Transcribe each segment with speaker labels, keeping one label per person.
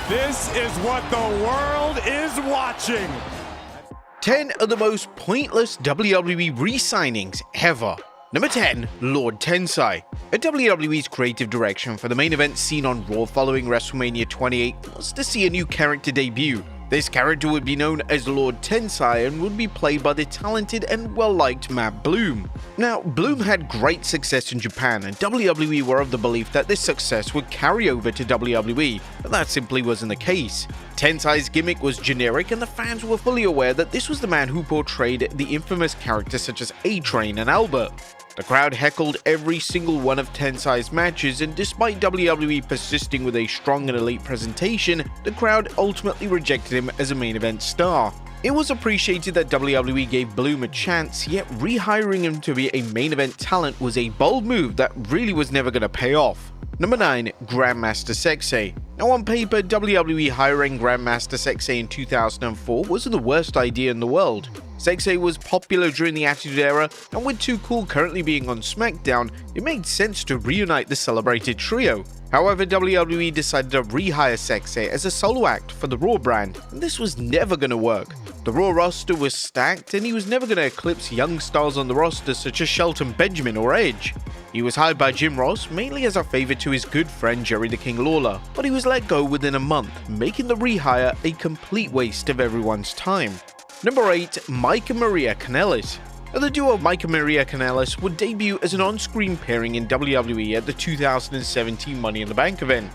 Speaker 1: This is what the world is watching.
Speaker 2: 10 of the most pointless WWE re-signings ever. Number 10, Lord Tensai. At WWE's creative direction for the main event seen on Raw following WrestleMania 28 was to see a new character debut. This character would be known as Lord Tensai and would be played by the talented and well-liked Matt Bloom. Now, Bloom had great success in Japan, and WWE were of the belief that this success would carry over to WWE, but that simply wasn't the case. Tensai's gimmick was generic, and the fans were fully aware that this was the man who portrayed the infamous characters such as A-Train and Albert. The crowd heckled every single one of Tensai's matches, and despite WWE persisting with a strong and elite presentation, the crowd ultimately rejected him as a main event star. It was appreciated that WWE gave Bloom a chance, yet rehiring him to be a main event talent was a bold move that really was never going to pay off. Number 9, Grandmaster Sexay. Now on paper, WWE hiring Grandmaster Sexay in 2004 wasn't the worst idea in the world. Sexay was popular during the Attitude Era, and with Too Cool currently being on SmackDown, it made sense to reunite the celebrated trio. However, WWE decided to rehire Sexay as a solo act for the Raw brand, and this was never going to work. The Raw roster was stacked, and he was never going to eclipse young stars on the roster such as Shelton Benjamin or Edge. He was hired by Jim Ross mainly as a favor to his good friend Jerry the King Lawler, but he was let go within a month, making the rehire a complete waste of everyone's time. Number 8, Mike and Maria Kanellis. The duo of Mike and Maria Kanellis would debut as an on-screen pairing in WWE at the 2017 Money in the Bank event.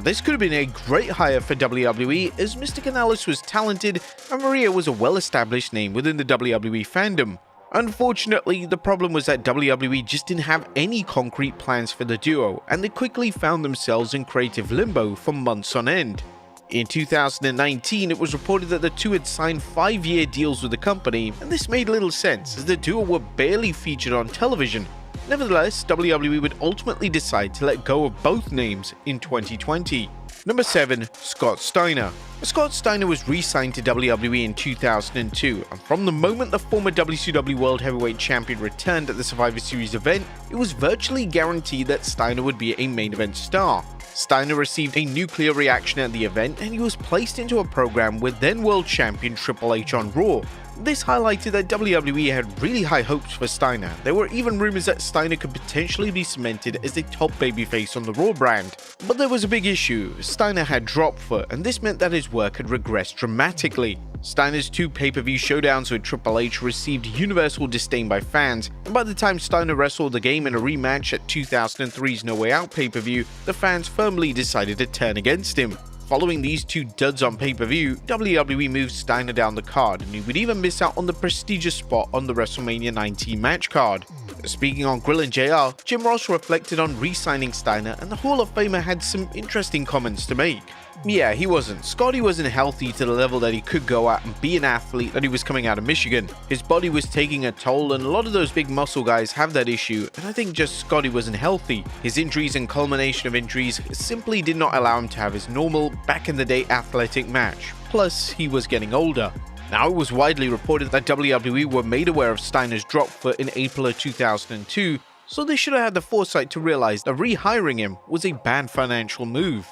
Speaker 2: This could have been a great hire for WWE, as Mr. Kanellis was talented and Maria was a well-established name within the WWE fandom. Unfortunately, the problem was that WWE just didn't have any concrete plans for the duo, and they quickly found themselves in creative limbo for months on end. In 2019, it was reported that the two had signed 5-year deals with the company, and this made little sense as the duo were barely featured on television. Nevertheless, WWE would ultimately decide to let go of both names in 2020. Number 7, Scott Steiner. Scott Steiner was re-signed to WWE in 2002, and from the moment the former WCW World Heavyweight Champion returned at the Survivor Series event, it was virtually guaranteed that Steiner would be a main event star. Steiner received a nuclear reaction at the event, and he was placed into a program with then World Champion Triple H on Raw. This highlighted that WWE had really high hopes for Steiner. There were even rumors that Steiner could potentially be cemented as the top babyface on the Raw brand. But there was a big issue. Steiner had drop foot, and this meant that his work had regressed dramatically. Steiner's 2 pay-per-view showdowns with Triple H received universal disdain by fans, and by the time Steiner wrestled the game in a rematch at 2003's No Way Out pay-per-view, the fans firmly decided to turn against him. Following these 2 duds on pay-per-view, WWE moved Steiner down the card, and he would even miss out on the prestigious spot on the WrestleMania 19 match card. Speaking on Grill and JR, Jim Ross reflected on re-signing Steiner, and the Hall of Famer had some interesting comments to make. Yeah, he wasn't. Scotty wasn't healthy to the level that he could go out and be an athlete that he was coming out of Michigan. His body was taking a toll, and a lot of those big muscle guys have that issue, and I think just Scotty wasn't healthy. His injuries and culmination of injuries simply did not allow him to have his normal, back-in-the-day athletic match. Plus, he was getting older. Now, it was widely reported that WWE were made aware of Steiner's drop foot in April of 2002, so they should have had the foresight to realize that rehiring him was a bad financial move.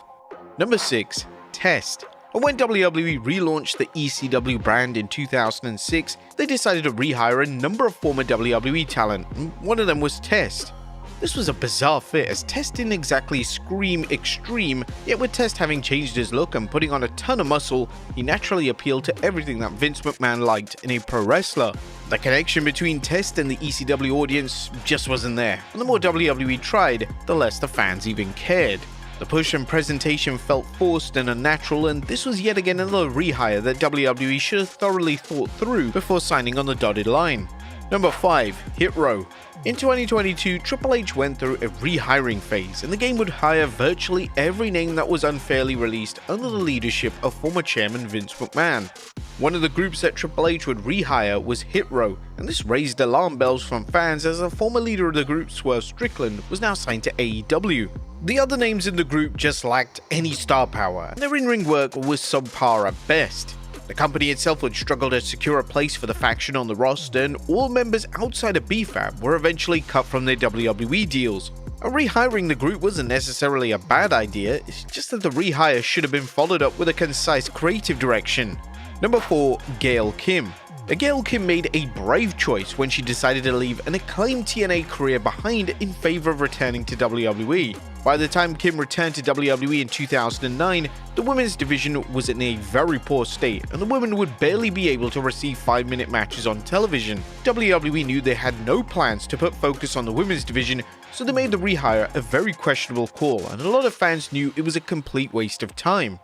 Speaker 2: Number 6, Test. And when WWE relaunched the ECW brand in 2006, they decided to rehire a number of former WWE talent, and one of them was Test. This was a bizarre fit, as Test didn't exactly scream extreme, yet with Test having changed his look and putting on a ton of muscle, he naturally appealed to everything that Vince McMahon liked in a pro wrestler. The connection between Test and the ECW audience just wasn't there, and the more WWE tried, the less the fans even cared. The push and presentation felt forced and unnatural, and this was yet again another rehire that WWE should have thoroughly thought through before signing on the dotted line. Number 5, Hit Row. In 2022, Triple H went through a rehiring phase, and the game would hire virtually every name that was unfairly released under the leadership of former chairman Vince McMahon. One of the groups that Triple H would rehire was Hit Row, and this raised alarm bells from fans as the former leader of the group, Swerve Strickland, was now signed to AEW. The other names in the group just lacked any star power, and their in-ring work was subpar at best. The company itself would struggle to secure a place for the faction on the roster, and all members outside of BFAB were eventually cut from their WWE deals. Rehiring the group wasn't necessarily a bad idea, it's just that the rehire should have been followed up with a concise creative direction. Number 4. Gail Kim. Gail Kim made a brave choice when she decided to leave an acclaimed TNA career behind in favor of returning to WWE. By the time Kim returned to WWE in 2009, the women's division was in a very poor state, and the women would barely be able to receive 5-minute matches on television. WWE knew they had no plans to put focus on the women's division, so they made the rehire a very questionable call, and a lot of fans knew it was a complete waste of time.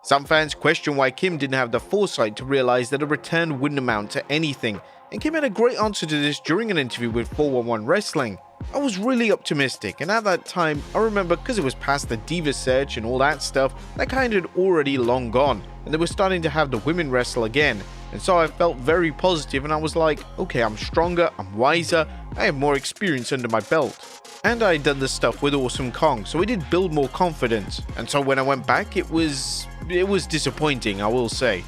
Speaker 2: Some fans questioned why Kim didn't have the foresight to realize that a return wouldn't amount to anything, and Kim had a great answer to this during an interview with 411 Wrestling. I was really optimistic, and at that time, I remember because it was past the Diva search and all that stuff, that kind had already long gone, and they were starting to have the women wrestle again, and so I felt very positive, and I was like, okay, I'm stronger, I'm wiser, I have more experience under my belt. And I had done this stuff with Awesome Kong, so it did build more confidence, and so when I went back, it was disappointing, I will say.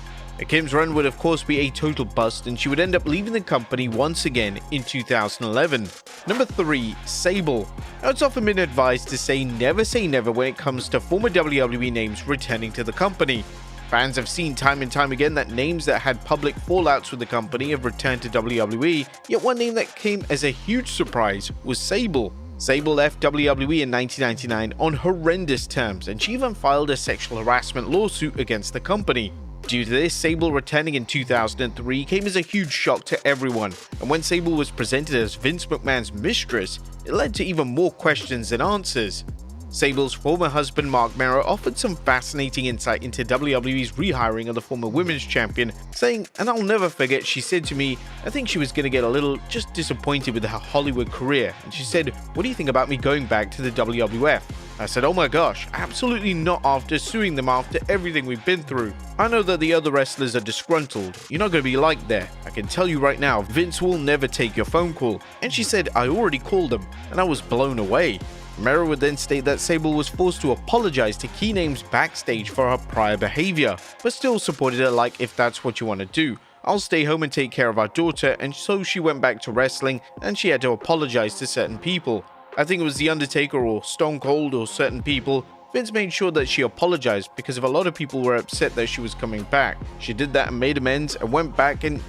Speaker 2: Kim's run would of course be a total bust, and she would end up leaving the company once again in 2011. Number 3. Sable. Now, it's often been advised to say never when it comes to former WWE names returning to the company. Fans have seen time and time again that names that had public fallouts with the company have returned to WWE, yet one name that came as a huge surprise was Sable. Sable left WWE in 1999 on horrendous terms, and she even filed a sexual harassment lawsuit against the company. Due to this, Sable returning in 2003 came as a huge shock to everyone, and when Sable was presented as Vince McMahon's mistress, it led to even more questions than answers. Sable's former husband Mark Mero offered some fascinating insight into WWE's rehiring of the former women's champion, saying, and I'll never forget, she said to me, I think she was going to get a little just disappointed with her Hollywood career, and she said, what do you think about me going back to the WWF? I said, oh my gosh, absolutely not after suing them after everything we've been through. I know that the other wrestlers are disgruntled, you're not going to be liked there. I can tell you right now, Vince will never take your phone call. And she said, I already called them, and I was blown away. Mero would then state that Sable was forced to apologize to key names backstage for her prior behavior, but still supported her like, if that's what you want to do, I'll stay home and take care of our daughter, and so she went back to wrestling and she had to apologize to certain people. I think it was The Undertaker or Stone Cold or certain people. Vince made sure that she apologized because if a lot of people were upset that she was coming back, she did that and made amends and went back and,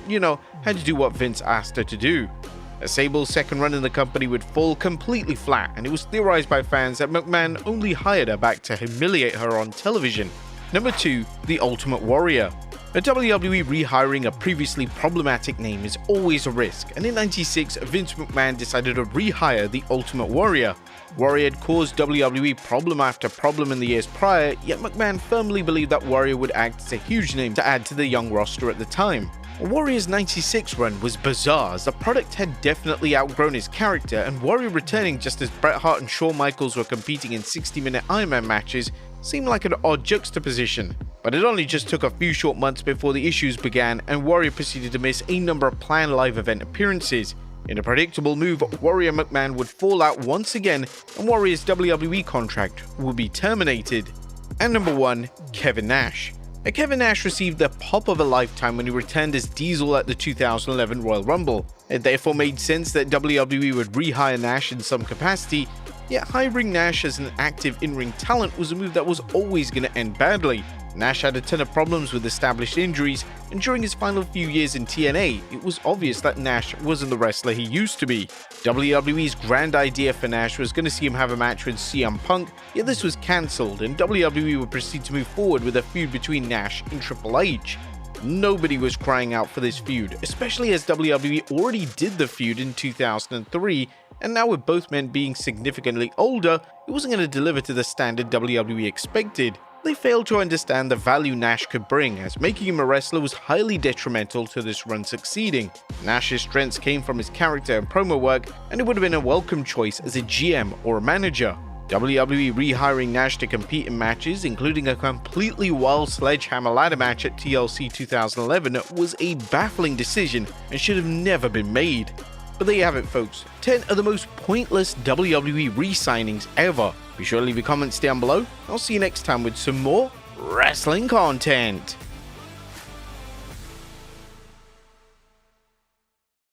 Speaker 2: had to do what Vince asked her to do. Sable's second run in the company would fall completely flat, and it was theorized by fans that McMahon only hired her back to humiliate her on television. Number 2. The Ultimate Warrior. A WWE rehiring a previously problematic name is always a risk, and in '96, Vince McMahon decided to rehire the Ultimate Warrior. Warrior had caused WWE problem after problem in the years prior, yet McMahon firmly believed that Warrior would act as a huge name to add to the young roster at the time. Warrior's '96 run was bizarre, as the product had definitely outgrown his character, and Warrior returning just as Bret Hart and Shawn Michaels were competing in 60-minute Iron Man matches seemed like an odd juxtaposition. But it only just took a few short months before the issues began, and Warrior proceeded to miss a number of planned live event appearances. In a predictable move, Warrior McMahon would fall out once again, and Warrior's WWE contract would be terminated. And number 1, Kevin Nash. Kevin Nash received the pop of a lifetime when he returned as Diesel at the 2011 Royal Rumble. It therefore made sense that WWE would rehire Nash in some capacity, yet hiring Nash as an active in-ring talent was a move that was always going to end badly. Nash had a ton of problems with established injuries, and during his final few years in TNA, it was obvious that Nash wasn't the wrestler he used to be. WWE's grand idea for Nash was going to see him have a match with CM Punk, yet this was cancelled, and WWE would proceed to move forward with a feud between Nash and Triple H. Nobody was crying out for this feud, especially as WWE already did the feud in 2003, and now with both men being significantly older, it wasn't going to deliver to the standard WWE expected. They failed to understand the value Nash could bring, as making him a wrestler was highly detrimental to this run succeeding. Nash's strengths came from his character and promo work, and it would have been a welcome choice as a GM or a manager. WWE rehiring Nash to compete in matches, including a completely wild sledgehammer ladder match at TLC 2011, was a baffling decision and should have never been made. But there you have it, folks. 10 of the most pointless WWE re-signings ever. Be sure to leave your comments down below. I'll see you next time with some more wrestling content.